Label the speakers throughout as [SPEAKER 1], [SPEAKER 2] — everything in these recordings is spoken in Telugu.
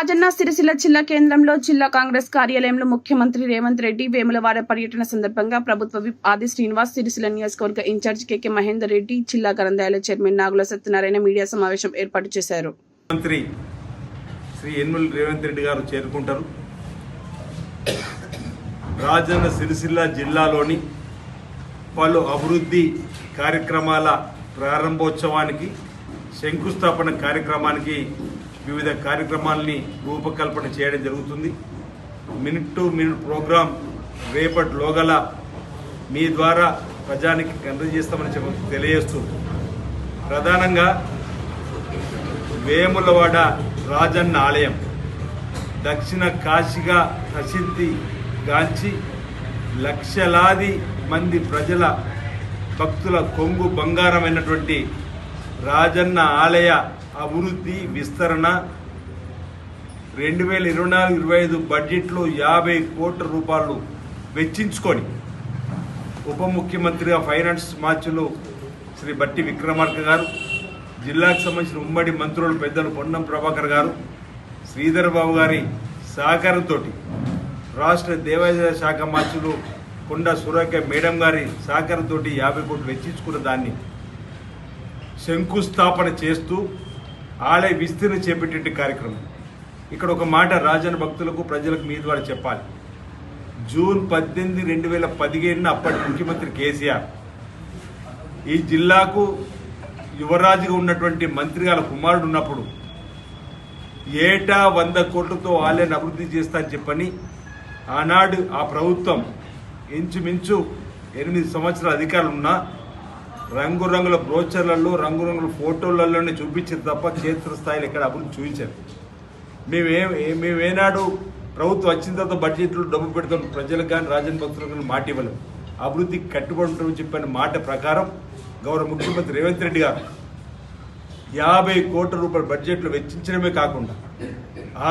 [SPEAKER 1] రాజన్న సిరిసిల్ల జిల్లా కేంద్రంలో జిల్లా కాంగ్రెస్ కార్యాలయంలో ముఖ్యమంత్రి రేవంత్ రెడ్డి వేములవాడ పర్యటన సందర్భంగా ప్రభుత్వ విప్ ఆది శ్రీనివాస్, సిరిసిల్ల నియోజకవర్గ ఇన్ఛార్జ్ కె మహేందర్ రెడ్డి, జిల్లా గ్రంథాలయ చైర్మన్ నాగుల సత్యనారాయణ మీడియా సమావేశం ఏర్పాటు చేశారు.
[SPEAKER 2] మంత్రి శ్రీ యనమల రేవంత్ రెడ్డి గారు చేరుకుంటారు. రాజన్న సిరిసిల్ల జిల్లాలోని పలు అభివృద్ధి కార్యక్రమాల ప్రారంభోత్సవానికి, శంకుస్థాపన కార్యక్రమానికి వివిధ కార్యక్రమాలని రూపకల్పన చేయడం జరుగుతుంది. మినిట్ టు మినిట్ ప్రోగ్రాం రేపటిలోగల మీ ద్వారా ప్రజానికి అందజేస్తామని తెలియజేస్తూ, ప్రధానంగా వేములవాడ రాజన్న ఆలయం దక్షిణ కాశీగా ప్రసిద్ధిగాంచి లక్షలాది మంది ప్రజల భక్తుల కొంగు బంగారమైనటువంటి రాజన్న ఆలయ అభివృద్ధి విస్తరణ 2024-25 బడ్జెట్లో 50 కోట్ల రూపాయలు వెచ్చించుకొని ఉప ముఖ్యమంత్రిగా ఫైనాన్స్ మార్చులు శ్రీ బట్టి విక్రమార్క గారు, జిల్లాకు సంబంధించిన ఉమ్మడి మంత్రులు పెద్దలు పొన్నం ప్రభాకర్ గారు, శ్రీధర్ బాబు గారి సహకారంతో రాష్ట్ర దేవాదాయ శాఖ మార్చులు కొండ సురేఖ మేడం గారి సహకారంతో 50 కోట్లు వెచ్చించుకున్న దాన్ని శంకుస్థాపన చేస్తూ ఆలయ విస్తరణ చేపట్టే కార్యక్రమం. ఇక్కడ ఒక మాట రాజన్న భక్తులకు, ప్రజలకు మీ ద్వారా చెప్పాలి. జూన్ 18, 2017 అప్పటి ముఖ్యమంత్రి కేసీఆర్ ఈ జిల్లాకు యువరాజుగా ఉన్నటువంటి మంత్రి గారి కుమారుడు ఉన్నప్పుడు ఏటా 100 కోట్లతో ఆలయాన్ని అభివృద్ధి చేస్తా అని చెప్పని ఆనాడు ఆ ప్రభుత్వం ఇంచుమించు 8 సంవత్సరాల అధికారులు ఉన్నా రంగురంగుల బ్రోచర్లలో, రంగురంగుల ఫోటోలలోనే చూపించారు తప్ప క్షేత్రస్థాయిలో ఎక్కడ అభివృద్ధి చూపించారు. మేమేనాడు ప్రభుత్వం వచ్చిన తర్వాత బడ్జెట్లో డబ్బు పెడతాం, ప్రజలకు కానీ రాజన్న భక్తులకు కానీ మాట ఇవ్వలేము. అభివృద్ధికి కట్టుబడి ఉంటామని చెప్పిన మాట ప్రకారం గౌరవ ముఖ్యమంత్రి రేవంత్ రెడ్డి గారు 50 కోట్ల రూపాయల బడ్జెట్లో వెచ్చించడమే కాకుండా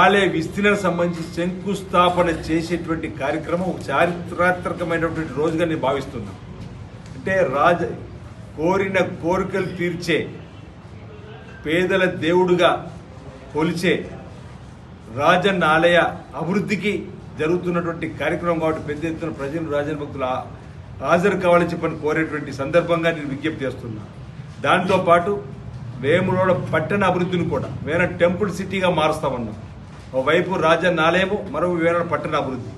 [SPEAKER 2] ఆలయ విస్తీర్ణ సంబంధించి శంకుస్థాపన చేసేటువంటి కార్యక్రమం ఒక చారిత్రాత్మకమైనటువంటి రోజుగా నేను భావిస్తున్నాను. అంటే కోరిన కోరికలు తీర్చే, పేదల దేవుడుగా కొలిచే రాజన్న ఆలయ అభివృద్ధికి జరుగుతున్నటువంటి కార్యక్రమం కాబట్టి పెద్ద ఎత్తున ప్రజలు రాజన్న భక్తులు హాజరు కావాలని చెప్పని కోరేటువంటి సందర్భంగా నేను విజ్ఞప్తి చేస్తున్నా. దాంతోపాటు వేములవాడ పట్టణ అభివృద్ధిని కూడా వేరే టెంపుల్ సిటీగా మారుస్తామన్నాం. ఓవైపు రాజన్న ఆలయము, మరో వేరే పట్టణ అభివృద్ధి,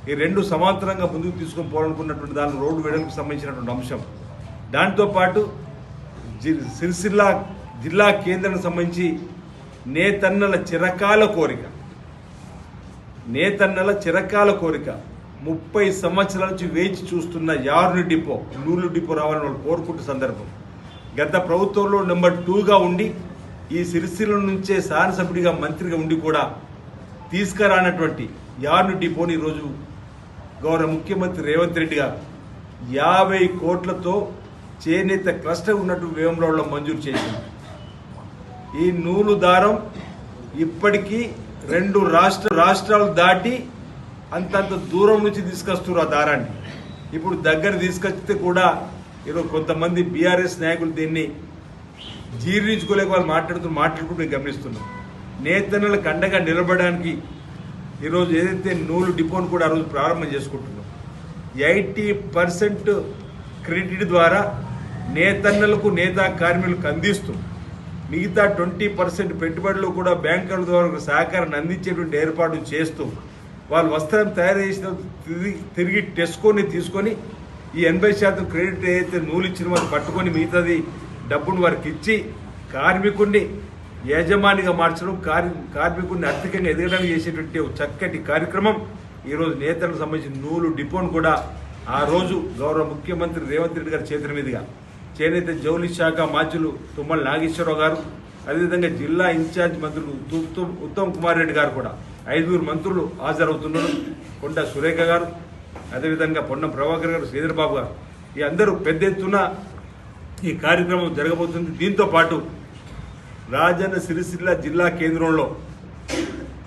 [SPEAKER 2] ఈ రెండు సమాంతరంగా ముందుకు తీసుకొని పోవాలనుకున్నటువంటి దాని రోడ్డు వెడల్పుకు సంబంధించినటువంటి అంశం. దాంతోపాటు సిరిసిల్ల జిల్లా కేంద్రానికి సంబంధించి నేతన్నల చిరకాల కోరిక 30 సంవత్సరాల నుంచి వేచి చూస్తున్న యార్ని డిపో, నూలు డిపో రావాలని వాళ్ళు కోరుకుంటున్న సందర్భం. గత ప్రభుత్వంలో నెంబర్ 2గా ఉండి ఈ సిరిసిల్ల నుంచే శాసనసభ్యుడిగా మంత్రిగా ఉండి కూడా తీసుకురానటువంటి యార్ని డిపోని ఈరోజు గౌరవ ముఖ్యమంత్రి రేవంత్ రెడ్డి గారు 50 కోట్లతో చేనేత క్లస్టర్ ఉన్నట్టు వేములవాడలో మంజూరు చేసింది. ఈ నూలు దారం ఇప్పటికీ 2 రాష్ట్రాలు దాటి అంతంత దూరం నుంచి తీసుకొస్తున్నారు ఆ దారాన్ని. ఇప్పుడు దగ్గర తీసుకొస్తే కూడా ఈరోజు కొంతమంది బీఆర్ఎస్ నాయకులు దీన్ని జీర్ణించుకోలేక వాళ్ళు మాట్లాడుకుంటూ గమనిస్తున్నాం. నేతన్నలకు అండగా నిలబడడానికి ఈరోజు ఏదైతే నూలు డిపోను కూడా ఆ రోజు ప్రారంభం చేసుకుంటున్నాం. 80% క్రెడిట్ ద్వారా నేతన్నలకు, నేతా కార్మికులకు అందిస్తూ మిగతా 20% పెట్టుబడులు కూడా బ్యాంకుల ద్వారా సహకారాన్ని అందించేటువంటి ఏర్పాటు చేస్తూ వాళ్ళు వస్త్రం తయారు చేసిన తిరిగి టెస్కోని తీసుకొని ఈ 80% క్రెడిట్ ఏదైతే నూలు ఇచ్చిన వాళ్ళు పట్టుకొని మిగతాది డబ్బును వారికి ఇచ్చి కార్మికుడిని యజమానిగా మార్చడం, కార్మికుడిని ఆర్థికంగా ఎదగడానికి చేసేటువంటి ఒక చక్కటి కార్యక్రమం ఈరోజు నేతలకు సంబంధించిన నూలు డిపోను కూడా ఆ రోజు గౌరవ ముఖ్యమంత్రి రేవంత్ రెడ్డి గారి చేతుల మీదుగా చేనేత జౌలి శాఖ మార్చులు తుమ్మల నాగేశ్వరరావు గారు, అదేవిధంగా జిల్లా ఇన్ఛార్జ్ మంత్రులు ఉత్తమ్ కుమార్ రెడ్డి గారు కూడా 5 మంత్రులు హాజరవుతున్నారు. కొండ సురేఖ గారు, అదేవిధంగా పొన్నం ప్రభాకర్ గారు, శ్రీధర్ బాబు గారు, ఈ అందరూ పెద్ద ఎత్తున ఈ కార్యక్రమం జరగబోతుంది. దీంతో పాటు రాజన్న సిరిసిల్ల జిల్లా కేంద్రంలో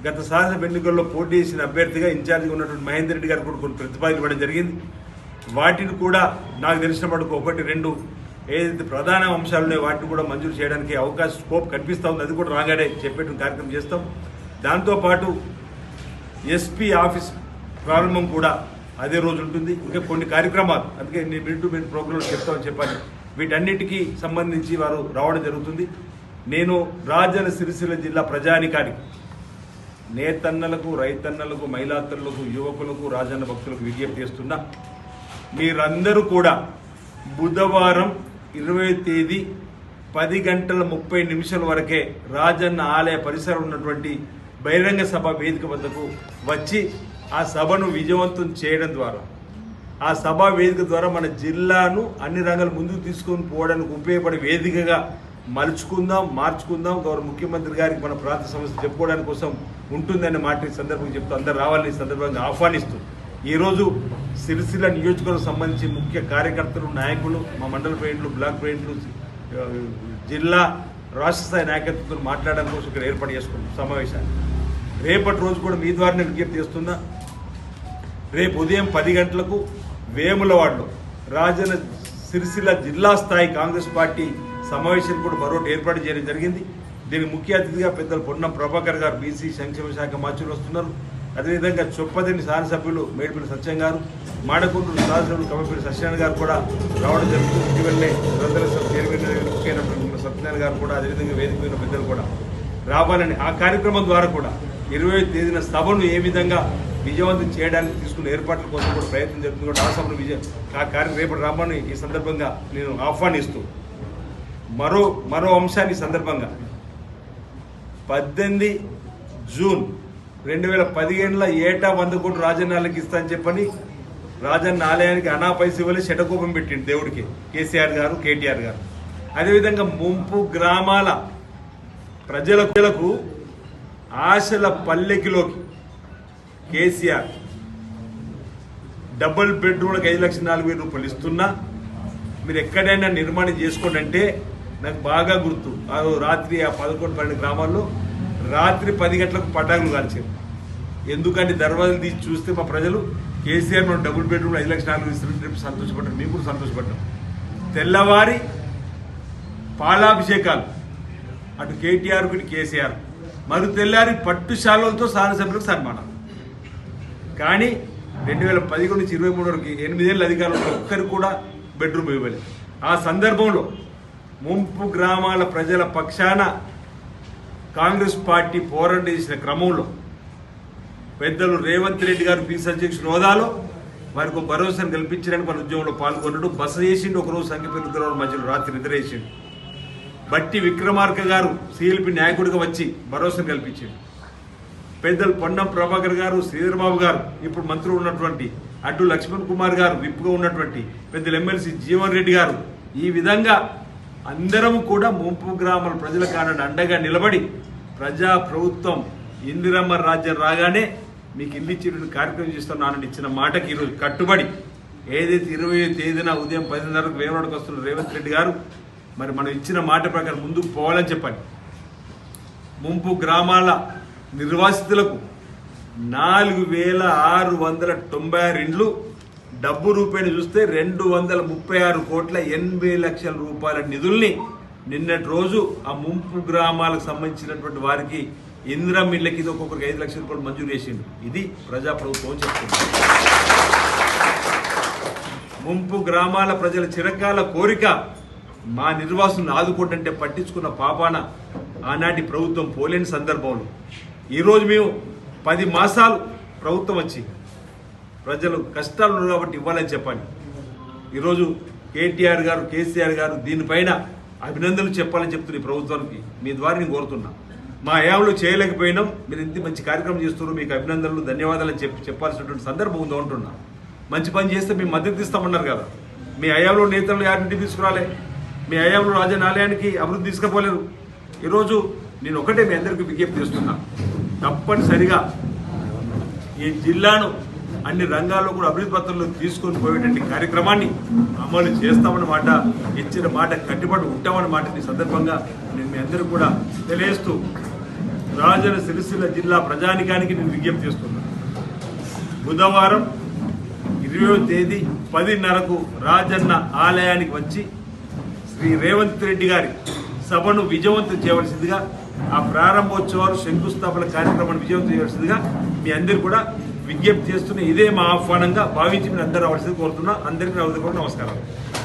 [SPEAKER 2] గత శాసనసభ ఎన్నికల్లో పోటీ చేసిన అభ్యర్థిగా ఇన్ఛార్జిగా ఉన్నటువంటి మహేందర్ రెడ్డి గారు కూడా కొన్ని ప్రతిపాదనలు ఇవ్వడం జరిగింది. వాటిని కూడా నాకు తెలిసిన మటుకు 1-2 ఏదైతే ప్రధాన అంశాలు ఉన్నాయో వాటిని కూడా మంజూరు చేయడానికి అవకాశం, స్కోప్ కనిపిస్తూ ఉంది. అది కూడా రాగానే చెప్పేటువంటి కార్యక్రమం చేస్తాం. దాంతోపాటు ఎస్పీ ఆఫీస్ ప్రారంభం కూడా అదే రోజు ఉంటుంది. ఇంకా కొన్ని కార్యక్రమాలు, అందుకే నేను మినిట్ టు మినిట్ ప్రోగ్రాంలో చెప్తామని చెప్పాను, వీటన్నిటికీ సంబంధించి వారు రావడం జరుగుతుంది. నేను రాజన్న సిరిసిల్ల జిల్లా ప్రజానికానికి, నేతన్నలకు, రైతన్నలకు, మహిళాతరులకు, యువకులకు, రాజన్న భక్తులకు విజ్ఞప్తి చేస్తున్నా, మీరందరూ కూడా బుధవారం 20వ తేదీ 10:30 వరకే రాజన్న ఆలయ పరిసరం ఉన్నటువంటి బహిరంగ సభ వేదిక వద్దకు వచ్చి ఆ సభను విజయవంతం చేయడం ద్వారా, ఆ సభా వేదిక ద్వారా మన జిల్లాను అన్ని రంగాల ముందుకు తీసుకొని పోవడానికి ఉపయోగపడే వేదికగా మలుచుకుందాం, మార్చుకుందాం. గౌరవ ముఖ్యమంత్రి గారికి మన ప్రాంత సమస్య చెప్పుకోవడానికి కోసం ఉంటుందనే మాట ఈ సందర్భంగా చెప్తూ అందరు రావాలని ఈ సందర్భంగా ఆహ్వానిస్తూ, ఈరోజు సిరిసిల్ల నియోజకవర్గం సంబంధించి ముఖ్య కార్యకర్తలు, నాయకులు, మా మండల ప్రెసిడెంట్లు, బ్లాక్ ప్రెసిడెంట్లు, జిల్లా రాష్ట్ర స్థాయి నాయకత్వంతో మాట్లాడడం కోసం ఇక్కడ ఏర్పాటు చేసుకున్నాం సమావేశాన్ని. రేపటి రోజు కూడా మీ ద్వారా నేను విజ్ఞప్తి చేస్తున్నా, రేపు ఉదయం 10 గంటలకు వేములవాడలో రాజన్న సిరిసిల్ల జిల్లా స్థాయి కాంగ్రెస్ పార్టీ సమావేశం కూడా మరొకటి ఏర్పాటు చేయడం జరిగింది. దీనికి ముఖ్య అతిథిగా పెద్దలు పొన్నం ప్రభాకర్ గారు, బీసీ సంక్షేమ శాఖ మంత్రులు వస్తున్నారు. అదేవిధంగా చొప్పదండి శాసనసభ్యులు మేడిపల్లి సత్యం గారు, మాడకుంట్రు శాసనసభ్యులు కమ్మపల్లి సత్యనారాయణ గారు కూడా రావడం జరుగుతుంది. ఇటీవలనే గ్రంథాల సభ చైర్మన్ సత్యనారాయణ గారు కూడా, అదేవిధంగా వేదిక మీద పెద్దలు కూడా రావాలని, ఆ కార్యక్రమం ద్వారా కూడా 20వ తేదీన సభను ఏ విధంగా విజయవంతం చేయడానికి తీసుకున్న ఏర్పాట్ల కోసం కూడా ప్రయత్నం జరుగుతుంది. కూడా ఆ సభను రేపటి రామని ఈ సందర్భంగా నేను ఆహ్వానిస్తూ, మరో అంశాన్ని సందర్భంగా 18 జూన్ 2015 ఏటా 100 కోట్లు రాజన్నాలకి ఇస్తా అని చెప్పని రాజన్న ఆలయానికి అనాపైసి ఇవ్వలే శటకోపం పెట్టిండు దేవుడికి కేసీఆర్ గారు, కేటీఆర్ గారు. అదేవిధంగా ముంపు గ్రామాల ప్రజలకు ఆశల పల్లెకిలోకి కేసీఆర్ డబుల్ బెడ్రూమ్లకు 5,04,000 రూపాయలు ఇస్తున్నా, మీరు ఎక్కడైనా నిర్మాణం చేసుకోండి అంటే నాకు బాగా గుర్తు. ఆ రాత్రి ఆ 11-12 గ్రామాల్లో రాత్రి 10 గంటలకు పటాకులు కాల్చారు. ఎందుకంటే దర్వాజలు తీసి చూస్తే మా ప్రజలు కేసీఆర్ మనం డబుల్ బెడ్రూమ్ 5,04,000 ఇస్తున్నట్టు సంతోషపడ్డారు, మేము కూడా సంతోషపడ్డాం. తెల్లవారి పాలాభిషేకాలు, అటు కేటీఆర్ ఇటు కేసీఆర్, మరి తెల్లారి పట్టు శాలలతో శాసనసభ్యులకు సన్మానం. కానీ 2011 నుంచి 23 వరకు 8 ఏళ్ళ అధికారంలో ఒక్కరికి కూడా బెడ్రూమ్ ఇవ్వలేదు. ఆ సందర్భంలో ముంపు గ్రామాల ప్రజల పక్షాన కాంగ్రెస్ పార్టీ పోరాటం చేసిన క్రమంలో పెద్దలు రేవంత్ రెడ్డి గారు పీసీ అధ్యక్షుడు హోదాలో వారికి ఒక భరోసాను కల్పించడానికి మన ఉద్యమంలో పాల్గొన్నాడు. బస చేసిండు, ఒకరోజు సంఖ్యపేరు మధ్యలో రాత్రి నిద్ర వేసిండు. బట్టి విక్రమార్క గారు సిఎల్పి నాయకుడిగా వచ్చి భరోసాను కల్పించాడు. పెద్దలు పొన్నం ప్రభాకర్ గారు, శ్రీధర్బాబు గారు ఇప్పుడు మంత్రులు ఉన్నటువంటి, అటు లక్ష్మణ్ కుమార్ గారు విప్పుగా ఉన్నటువంటి పెద్దలు ఎమ్మెల్సీ జీవన్ రెడ్డి గారు, ఈ విధంగా అందరం కూడా ముంపు గ్రామాల ప్రజల కారణం అండగా నిలబడి ప్రజా ప్రభుత్వం ఇందిరమ్మ రాజ్యం రాగానే మీకు ఇల్లు ఇచ్చిన కార్యక్రమం చేస్తున్నానని ఇచ్చిన మాటకి ఈరోజు కట్టుబడి, ఏదైతే 20వ తేదీన ఉదయం 10:30కు వేమవాడకు వస్తున్న రేవంత్ రెడ్డి గారు మరి మనం ఇచ్చిన మాట ప్రకారం ముందుకు పోవాలని చెప్పండి. ముంపు గ్రామాల నిర్వాసితులకు 4,696 ఇండ్లు, డబ్బు రూపాయలు చూస్తే 236,80,00,000 రూపాయల నిధుల్ని నిన్నటి రోజు ఆ ముంపు గ్రామాలకు సంబంధించినటువంటి వారికి ఇందిరమ్మ ఇళ్ళకి ఇది ఒక్కొక్కరికి 5 లక్షల రూపాయలు మంజూరు చేసిండు. ఇది ప్రజాప్రభుత్వం చెప్తుంది. ముంపు గ్రామాల ప్రజల చిరకాల కోరిక మా నిర్వాసులను ఆదుకోవడంటే పట్టించుకున్న పాపాన ఆనాటి ప్రభుత్వం పోలేని సందర్భంలో ఈరోజు మేము 10 మాసాలు ప్రభుత్వం వచ్చి ప్రజలు కష్టాలు ఉన్నారు కాబట్టి ఇవ్వాలని చెప్పండి. ఈరోజు కేటీఆర్ గారు, కేసీఆర్ గారు దీనిపైన అభినందనలు చెప్పాలని చెప్తున్న ఈ ప్రభుత్వానికి మీ ద్వారా నేను కోరుతున్నా. మా హయాంలో చేయలేకపోయినాం, మీరు ఇంత మంచి కార్యక్రమం చేస్తున్నారు, మీకు అభినందనలు, ధన్యవాదాలు చెప్పాల్సినటువంటి సందర్భం ఉందో అంటున్నా. మంచి పని చేస్తే మేము మద్దతు ఇస్తామన్నారు కదా, మీ హయాంలో నేతలు యారింటి తీసుకురాలే, మీ హయాంలో రాజన్న ఆలయానికి అభివృద్ధి తీసుకుపోలేరు. ఈరోజు నేను ఒకటే మీ అందరికీ విజ్ఞప్తి చేస్తున్నా, తప్పనిసరిగా ఈ జిల్లాను అన్ని రంగాల్లో కూడా అభివృద్ధి పత్రంలో తీసుకొని పోయేటువంటి కార్యక్రమాన్ని అమలు చేస్తామన్నమాట, ఇచ్చిన మాట కట్టుబడి ఉంటామన్నమాట ఈ సందర్భంగా నేను మీ అందరూ కూడా తెలియజేస్తూ రాజన్న సిరిసిల్ల జిల్లా ప్రజానికానికి నేను విజ్ఞప్తి చేస్తున్నా. బుధవారం 20వ తేదీ 10:30కు రాజన్న ఆలయానికి వచ్చి శ్రీ రేవంత్ రెడ్డి గారి సభను విజయవంతం చేయవలసిందిగా ఆ ప్రారంభోత్సవాలు శంకుస్థాపన కార్యక్రమాన్ని విజయవంతం చేయవలసిందిగా మీ అందరూ కూడా విజ్ఞప్తి చేస్తున్న ఇదే మా ఆహ్వానంగా భావించి మీరు అందరూ రావాల్సింది కోరుతున్నా. అందరికీ నమస్కారం.